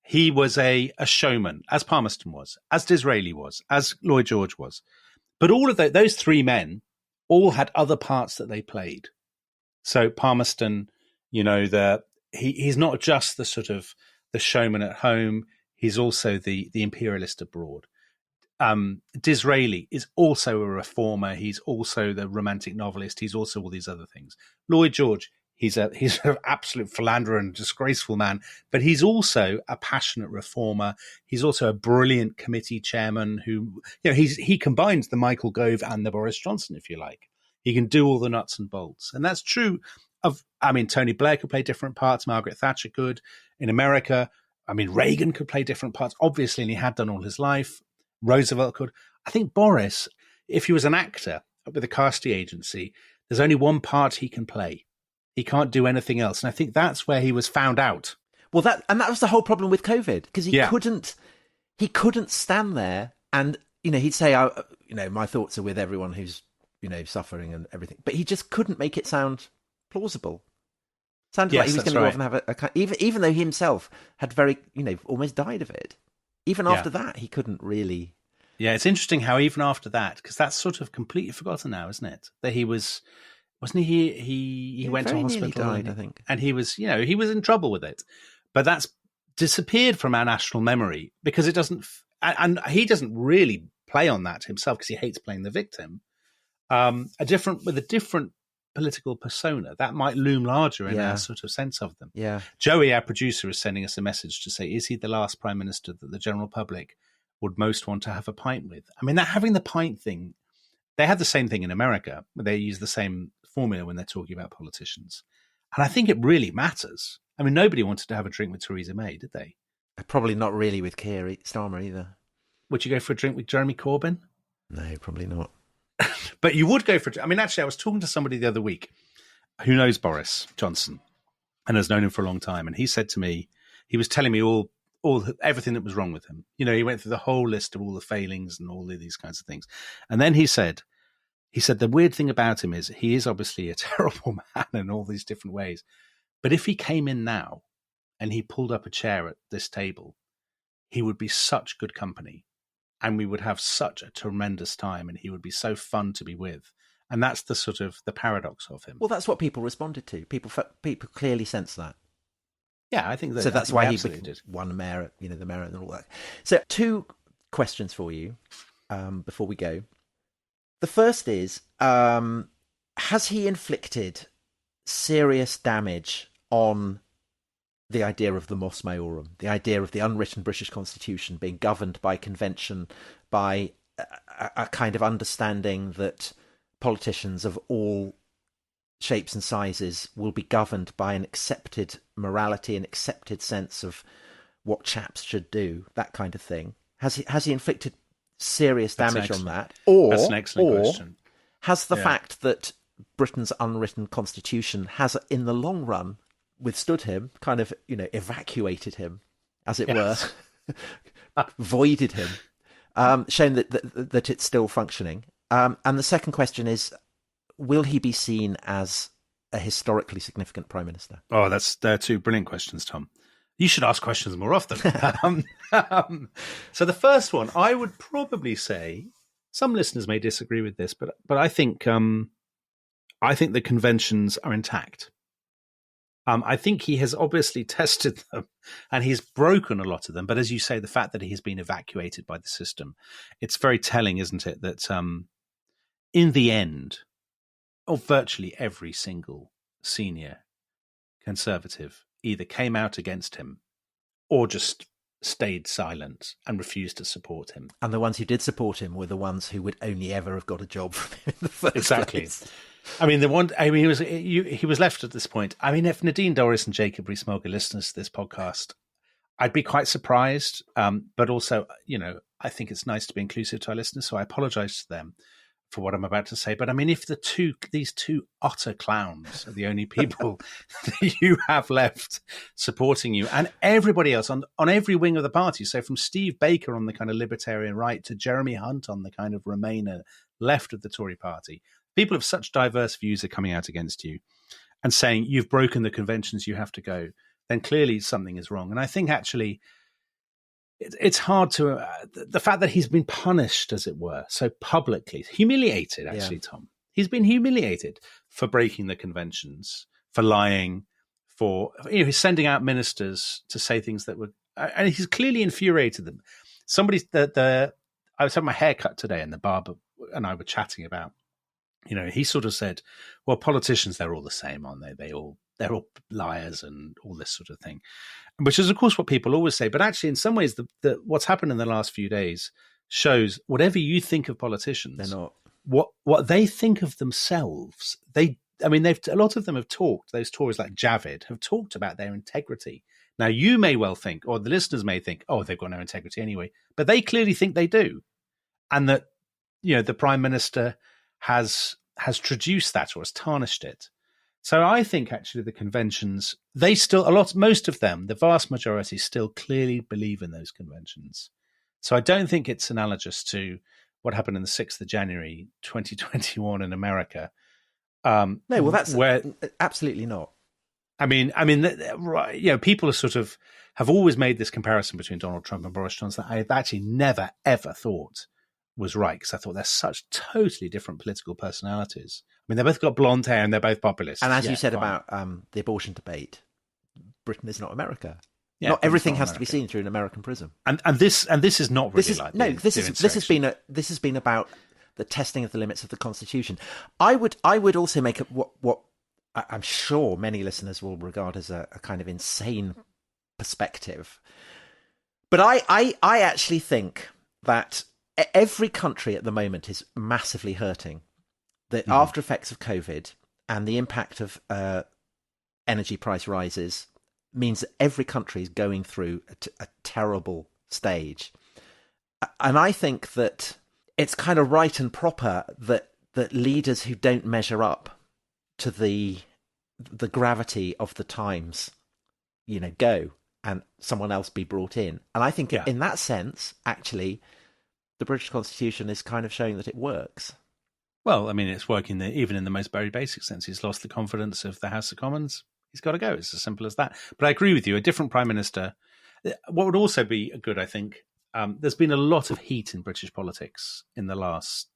He was a showman, as Palmerston was, as Disraeli was, as Lloyd George was. But all of those three men all had other parts that they played. So Palmerston, he's not just the sort of the showman at home. He's also the imperialist abroad. Disraeli is also a reformer. He's also the romantic novelist. He's also all these other things. Lloyd George, he's an absolute philanderer and disgraceful man, but he's also a passionate reformer. He's also a brilliant committee chairman who, he combines the Michael Gove and the Boris Johnson, if you like. He can do all the nuts and bolts. And that's true Tony Blair could play different parts. Margaret Thatcher could. In America, Reagan could play different parts, obviously, and he had done all his life. Roosevelt could. I think Boris, if he was an actor, with a casting agency, there's only one part he can play. He can't do anything else. And I think that's where he was found out. Well, that was the whole problem with COVID, because he Yeah. couldn't stand there and, he'd say, my thoughts are with everyone who's, suffering and everything. But he just couldn't make it sound plausible. Sounded like he was going to go off and have even though he himself had very, almost died of it. Even after that, he couldn't really. Yeah, it's interesting how even after that, because that's sort of completely forgotten now, isn't it? That he wasn't he? He went to hospital, died, I think, and he was in trouble with it. But that's disappeared from our national memory because it doesn't, and he doesn't really play on that himself because he hates playing the victim. With a different political persona that might loom larger in our sort of sense of them. Yeah, Joey, our producer, is sending us a message to say, is he the last prime minister that the general public would most want to have a pint with? I mean, that having the pint thing, they have the same thing in America, where they use the same formula when they're talking about politicians. And I think it really matters. I mean, nobody wanted to have a drink with Theresa May, did they? Probably not really with Keir Starmer either. Would you go for a drink with Jeremy Corbyn? No, probably not. But you would go for. I mean, actually, I was talking to somebody the other week who knows Boris Johnson and has known him for a long time, and he said to me, he was telling me everything that was wrong with him. He went through the whole list of all the failings and all of these kinds of things, and then he said the weird thing about him is he is obviously a terrible man in all these different ways. But if he came in now and he pulled up a chair at this table, he would be such good company and we would have such a tremendous time and he would be so fun to be with. And that's the sort of the paradox of him. Well, that's what people responded to. People clearly sense that. Yeah, I think that. So that's why he did. won mayor, the mayor and all that. So 2 questions for you before we go. The first is, has he inflicted serious damage on the idea of the mos maiorum, the idea of the unwritten British constitution being governed by convention, by a kind of understanding that politicians of all shapes and sizes will be governed by an accepted morality, an accepted sense of what chaps should do, that kind of thing? Has he inflicted serious damage on that? Or that's an excellent question. Has the fact that Britain's unwritten constitution has, in the long run, withstood him, kind of, evacuated him, as it were, voided him, shown that it's still functioning? And the second question is, will he be seen as a historically significant prime minister? Oh, they're 2 brilliant questions, Tom. You should ask questions more often. So the first one, I would probably say, some listeners may disagree with this, but I think the conventions are intact. I think he has obviously tested them and he's broken a lot of them. But as you say, the fact that he has been evacuated by the system, it's very telling, isn't it, that in the end, virtually every single senior Conservative either came out against him or just stayed silent and refused to support him. And the ones who did support him were the ones who would only ever have got a job from him in the first place. I mean, he was left at this point. I mean, if Nadine Dorris and Jacob Rees-Mogg are listeners to this podcast, I'd be quite surprised. But also, I think it's nice to be inclusive to our listeners, so I apologise to them for what I'm about to say. But I mean, if these two utter clowns are the only people that you have left supporting you, and everybody else on every wing of the party, so from Steve Baker on the kind of libertarian right to Jeremy Hunt on the kind of Remainer left of the Tory party, people of such diverse views are coming out against you and saying you've broken the conventions, you have to go, then clearly something is wrong. And I think actually it's hard to the fact that he's been punished, as it were, so publicly, humiliated, actually, Tom. He's been humiliated for breaking the conventions, for lying, for he's sending out ministers to say things that were, and he's clearly infuriated them. I was having my hair cut today, and the barber and I were chatting about, he sort of said, well, politicians, they're all the same, aren't they? They're all liars and all this sort of thing, which is, of course, what people always say. But actually, in some ways, what's happened in the last few days shows whatever you think of politicians, they're not. What they think of themselves. A lot of them have talked. Those Tories like Javid have talked about their integrity. Now, you may well think, or the listeners may think, oh, they've got no integrity anyway. But they clearly think they do, and that the Prime Minister has traduced that or has tarnished it. So I think actually the conventions, most of them, the vast majority still clearly believe in those conventions. So I don't think it's analogous to what happened in the 6th of January, 2021 in America. No, well, that's absolutely not. I mean, people are sort of have always made this comparison between Donald Trump and Boris Johnson that I've actually never, ever thought was right, because I thought they're such totally different political personalities. I mean, they've both got blonde hair and they're both populists. And as you said about the abortion debate, Britain is not America. Yeah, not everything has to be seen through an American prism. And this is not really like no. This has been about the testing of the limits of the Constitution. I would also make what I'm sure many listeners will regard as a kind of insane perspective, but I actually think that every country at the moment is massively hurting. The after effects of COVID and the impact of energy price rises means that every country is going through a terrible stage. And I think that it's kind of right and proper that leaders who don't measure up to the gravity of the times, go and someone else be brought in. And I think in that sense, actually, the British Constitution is kind of showing that it works. Well, I mean, it's working even in the most very basic sense. He's lost the confidence of the House of Commons. He's got to go. It's as simple as that. But I agree with you. A different prime minister. What would also be good, I think, there's been a lot of heat in British politics in the last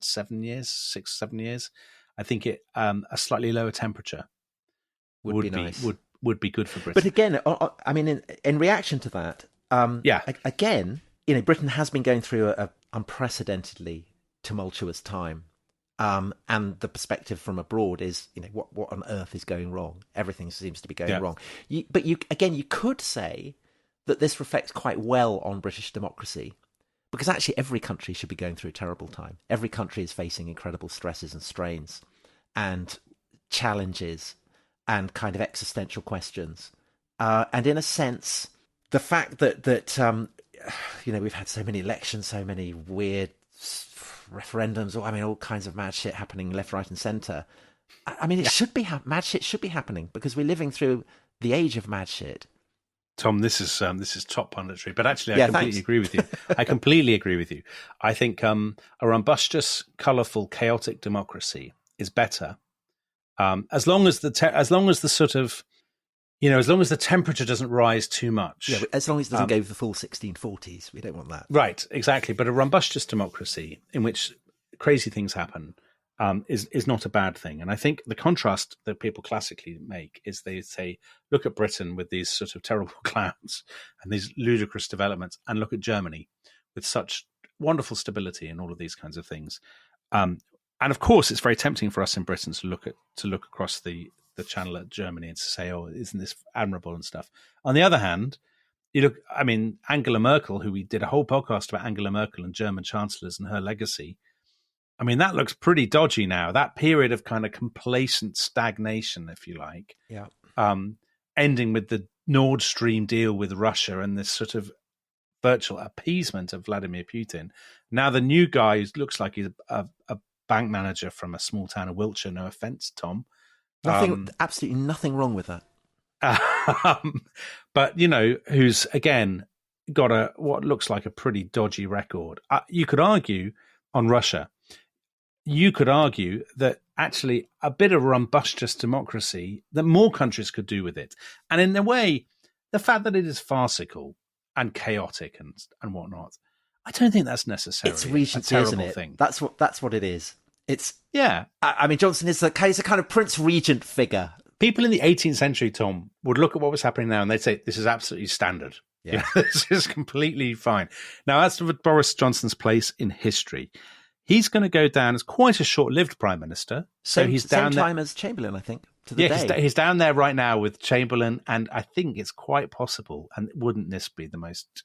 7 years, 6-7 years. I think a slightly lower temperature would be nice. Would be good for Britain. But again, I mean, in reaction to that, again, Britain has been going through an unprecedentedly tumultuous time. And the perspective from abroad is, what on earth is going wrong? Everything seems to be going wrong. But you could say that this reflects quite well on British democracy, because actually every country should be going through a terrible time. Every country is facing incredible stresses and strains and challenges and kind of existential questions. And in a sense, the fact that we've had so many elections, so many weird referendums, all kinds of mad shit happening left, right, and centre. I mean, it should be mad shit should be happening because we're living through the age of mad shit. Tom, this is top punditry, but actually, I completely agree with you. I completely agree with you. I think a rumbustious, colourful, chaotic democracy is better as long as the temperature doesn't rise too much. Yeah, as long as it doesn't go the full 1640s. We don't want that. Right, exactly. But a rumbustious democracy in which crazy things happen is not a bad thing. And I think the contrast that people classically make is they say, look at Britain with these sort of terrible clouds and these ludicrous developments, and look at Germany with such wonderful stability and all of these kinds of things. And of course, it's very tempting for us in Britain to look across the channel at Germany and to say, oh, isn't this admirable and stuff. On the other hand, Angela Merkel, who we did a whole podcast about Angela Merkel and German chancellors and her legacy. I mean, that looks pretty dodgy now. That period of kind of complacent stagnation, if you like, ending with the Nord Stream deal with Russia and this sort of virtual appeasement of Vladimir Putin. Now the new guy looks like he's a bank manager from a small town of Wiltshire. No offense, Tom. Absolutely nothing wrong with that. But, who's, again, got what looks like a pretty dodgy record. You could argue on Russia, you could argue that actually a bit of rumbustious democracy, that more countries could do with it. And in a way, the fact that it is farcical and chaotic and whatnot, I don't think that's necessarily it's Regency, a terrible isn't it? thing. That's what it is. It's yeah. I mean, Johnson is a kind of Prince Regent figure. People in the 18th century, Tom, would look at what was happening now and they'd say, this is absolutely standard. Yeah. This is completely fine. Now, as to Boris Johnson's place in history, he's going to go down as quite a short-lived prime minister. So he's down same time as Chamberlain, I think, to the day. He's down there right now with Chamberlain, and I think it's quite possible, and wouldn't this be the most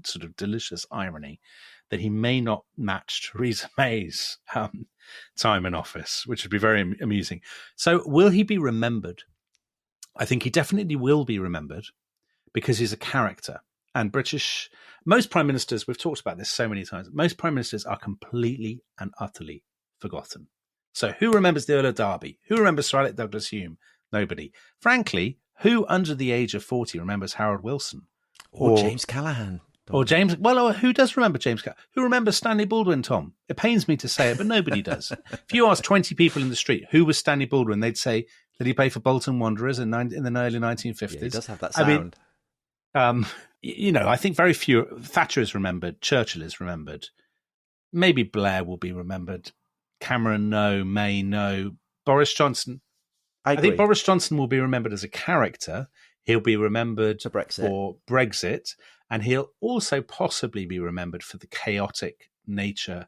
sort of delicious irony, that he may not match Theresa May's time in office, which would be very amusing. So will he be remembered? I think he definitely will be remembered because he's a character. And most prime ministers, we've talked about this so many times, most prime ministers are completely and utterly forgotten. So who remembers the Earl of Derby? Who remembers Sir Alec Douglas Hume? Nobody. Frankly, who under the age of 40 remembers Harold Wilson? Or James Callaghan. Or James, well, who does remember James Callaghan? Who remembers Stanley Baldwin, Tom? It pains me to say it, but nobody does. If you ask 20 people in the street, who was Stanley Baldwin, they'd say, did he play for Bolton Wanderers in the early 1950s? Yeah, he does have that sound. I think very few. Thatcher is remembered. Churchill is remembered. Maybe Blair will be remembered. Cameron, no. May, no. Boris Johnson. I think Boris Johnson will be remembered as a character. He'll be remembered for Brexit, and he'll also possibly be remembered for the chaotic nature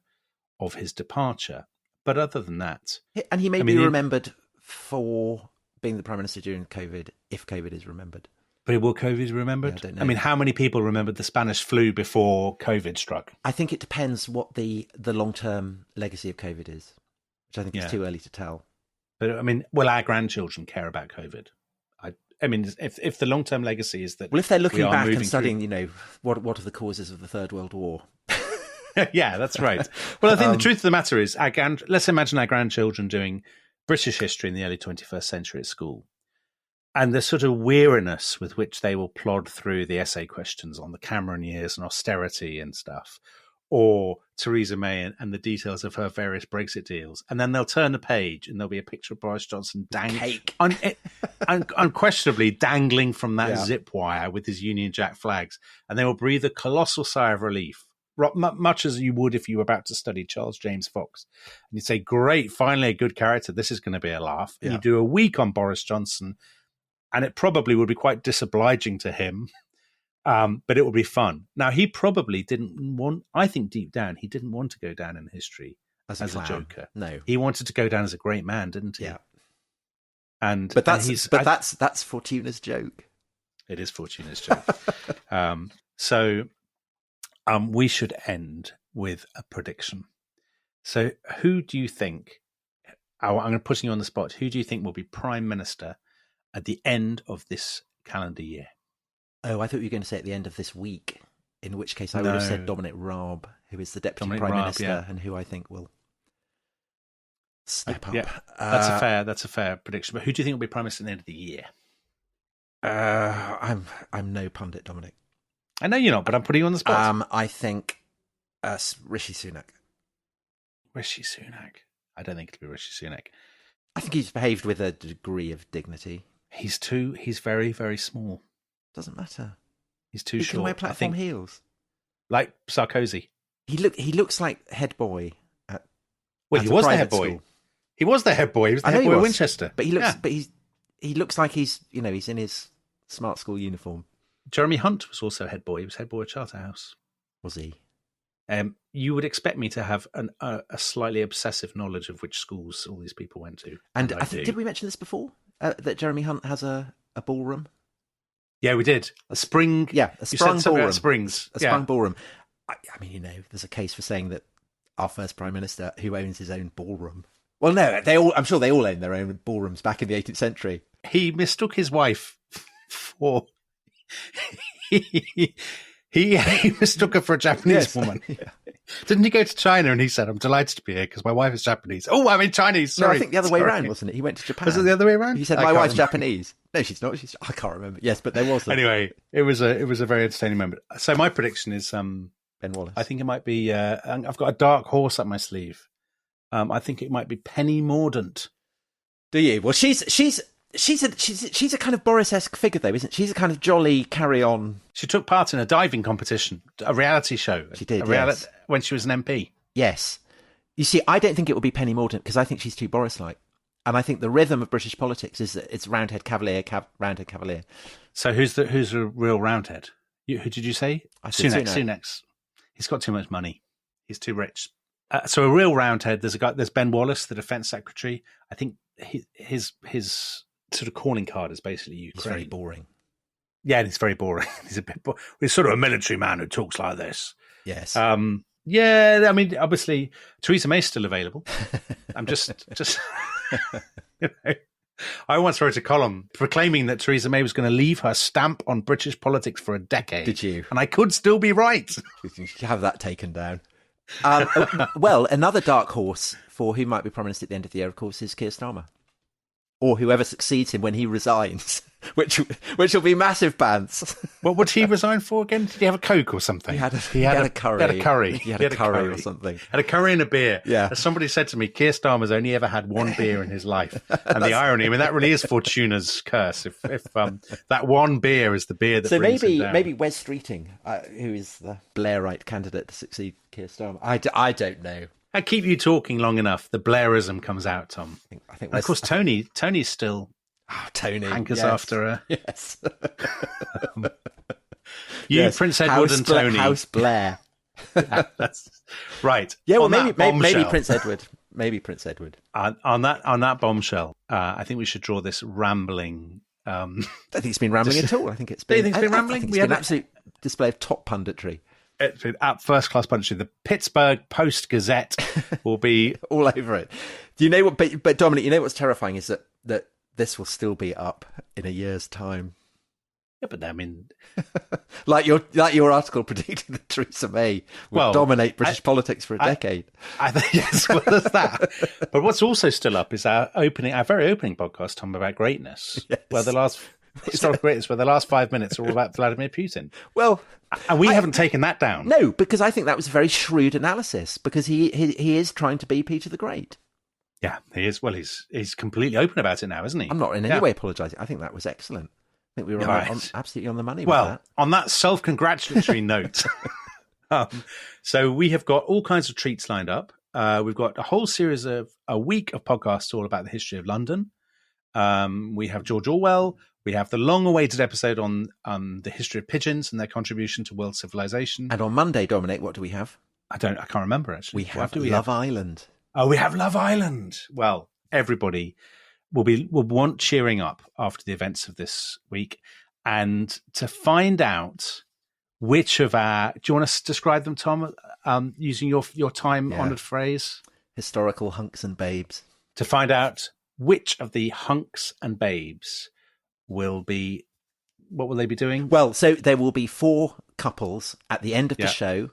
of his departure. But other than that... And he may be remembered for being the Prime Minister during COVID, if COVID is remembered. But will COVID be remembered? Yeah, I don't know. I mean, how many people remembered the Spanish flu before COVID struck? I think it depends what the long-term legacy of COVID is, which I think is too early to tell. But I mean, will our grandchildren care about COVID? I mean, if the long-term legacy is that... Well, if they're looking back and studying, what are the causes of the Third World War? Yeah, that's right. Well, I think the truth of the matter is, let's imagine our grandchildren doing British history in the early 21st century at school. And the sort of weariness with which they will plod through the essay questions on the Cameron years and austerity and stuff, or Theresa May and the details of her various Brexit deals. And then they'll turn the page and there'll be a picture of Boris Johnson unquestionably dangling from that zip wire with his Union Jack flags. And they will breathe a colossal sigh of relief, much as you would if you were about to study Charles James Fox. And you'd say, great, finally a good character. This is going to be a laugh. And you do a week on Boris Johnson, and it probably would be quite disobliging to him. But it would be fun. Now, he probably didn't want, I think deep down, he didn't want to go down in history as a joker. No. He wanted to go down as a great man, didn't he? Yeah. But that's Fortuna's joke. It is Fortuna's joke. We should end with a prediction. So who do you think, I'm going to put you on the spot, who do you think will be Prime Minister at the end of this calendar year? Oh, I thought you were going to say at the end of this week, in which case I would have said Dominic Raab, who is the Deputy Prime Minister and who I think will step up. Yeah, that's a fair prediction. But who do you think will be Prime Minister at the end of the year? I'm no pundit, Dominic. I know you're not, but I'm putting you on the spot. I think Rishi Sunak. Rishi Sunak. I don't think it'll be Rishi Sunak. I think he's behaved with a degree of dignity. He's very, very small. Doesn't matter. He's too short. He can wear platform heels. Like Sarkozy. He looks like head boy. He was the head boy. School. He was the head boy. He was the head boy at Winchester. But he looks like he's in his smart school uniform. Jeremy Hunt was also head boy. He was head boy at Charterhouse. Was he? You would expect me to have a slightly obsessive knowledge of which schools all these people went to. And I think, did we mention this before? That Jeremy Hunt has a ballroom? Yeah, we did. A sprung ballroom. Springs. A sprung ballroom. I mean, there's a case for saying that our first Prime Minister, who owns his own ballroom. Well, no, I'm sure they all own their own ballrooms back in the 18th century. He mistook his wife for... He mistook her for a Japanese woman. Yeah. Didn't he go to China and he said, I'm delighted to be here because my wife is Japanese. Oh, I mean Chinese, sorry. No, I think the other way around, wasn't it? He went to Japan. Was it the other way around? He said, my wife's Japanese. No, she's not. I can't remember. Yes, but there was. Anyway, it was a very entertaining moment. So my prediction is Ben Wallace. I think it might be, I've got a dark horse up my sleeve. I think it might be Penny Mordaunt. Do you? Well, she's a kind of Boris-esque figure, though, isn't she? She's a kind of jolly carry-on. She took part in a diving competition, a reality show. She did, yes. When she was an MP. Yes. You see, I don't think it will be Penny Mordaunt because I think she's too Boris-like. And I think the rhythm of British politics is that it's Roundhead Cavalier, Roundhead Cavalier. So who's the real Roundhead? Who did you say? I said Sunak. He's got too much money. He's too rich. So a real Roundhead, there's Ben Wallace, the Defence Secretary. I think his sort of calling card is basically Ukraine. He's very boring. Yeah, and he's very boring. He's a bit boring. He's sort of a military man who talks like this. Yes. Yeah, I mean, obviously, Theresa May's still available. I'm just I once wrote a column proclaiming that Theresa May was going to leave her stamp on British politics for a decade. Did you? And I could still be right. You should have that taken down. Well, another dark horse for who might be Prime Minister at the end of the year, of course, is Keir Starmer. Or whoever succeeds him when he resigns, which will be massive pants. What would he resign for again? Did he have a Coke or something? He had a curry. He had a curry. He had a curry or something. Had a curry and a beer. Yeah. As somebody said to me, Keir Starmer's only ever had one beer in his life. And the irony, I mean, that really is Fortuna's curse. If that one beer is the beer that brings him down. Maybe Wes Streeting, who is the Blairite candidate to succeed Keir Starmer. I don't know. I keep you talking long enough. The Blairism comes out, Tom. I think and of course, Tony's still Tony hankers after her. Yes. You, Prince Edward, and Tony. House Blair. That's right. Yeah, well, maybe Prince Edward. Maybe Prince Edward. On that bombshell, I think we should draw this rambling. I don't think it's been rambling at all. I think it's been. Do you think it's been rambling? I think it's been an absolute display of top punditry. At first class punditry. The Pittsburgh Post Gazette will be all over it. Do you know what? But Dominic, you know what's terrifying is that this will still be up in a year's time. Yeah, but I mean, like your article predicting that Theresa May will dominate British politics for a decade. I think yes, well, there's that. But what's also still up is our very opening podcast, Tom, about greatness, yes. where the last historical greatness, where the last 5 minutes are all about Vladimir Putin. Well, and we haven't taken that down. No, because I think that was a very shrewd analysis. Because he is trying to be Peter the Great. Yeah, he is. Well, he's completely open about it now, isn't he? I'm not in any way apologising. I think that was excellent. I think we were absolutely on the money with that. On that self-congratulatory note, so we have got all kinds of treats lined up. We've got a whole series of a week of podcasts all about the history of London. We have George Orwell. We have the long-awaited episode on the history of pigeons and their contribution to world civilization. And on Monday, Dominic, what do we have? I can't remember actually. We have Love Island. Oh, we have Love Island. Well, everybody will want cheering up after the events of this week, and to find out which of our. Do you want to describe them, Tom? Using your time-honoured phrase, historical hunks and babes. To find out which of the hunks and babes will be. What will they be doing? Well, so there will be 4 couples at the end of the show,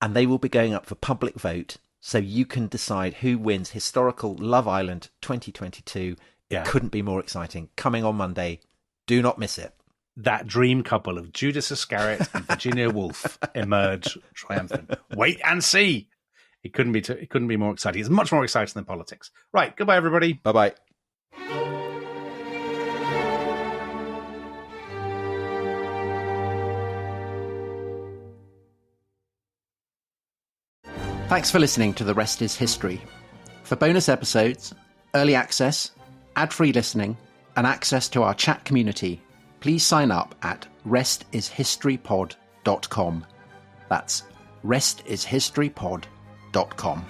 and they will be going up for public vote. So you can decide who wins Historical Love Island 2022. It couldn't be more exciting. Coming on Monday. Do not miss it. That dream couple of Judas Iscariot and Virginia Woolf emerge triumphant. Wait and see. It couldn't be more exciting. It's much more exciting than politics. Right. Goodbye, everybody. Bye-bye. Thanks for listening to The Rest is History. For bonus episodes, early access, ad-free listening, and access to our chat community, please sign up at restishistorypod.com. That's restishistorypod.com.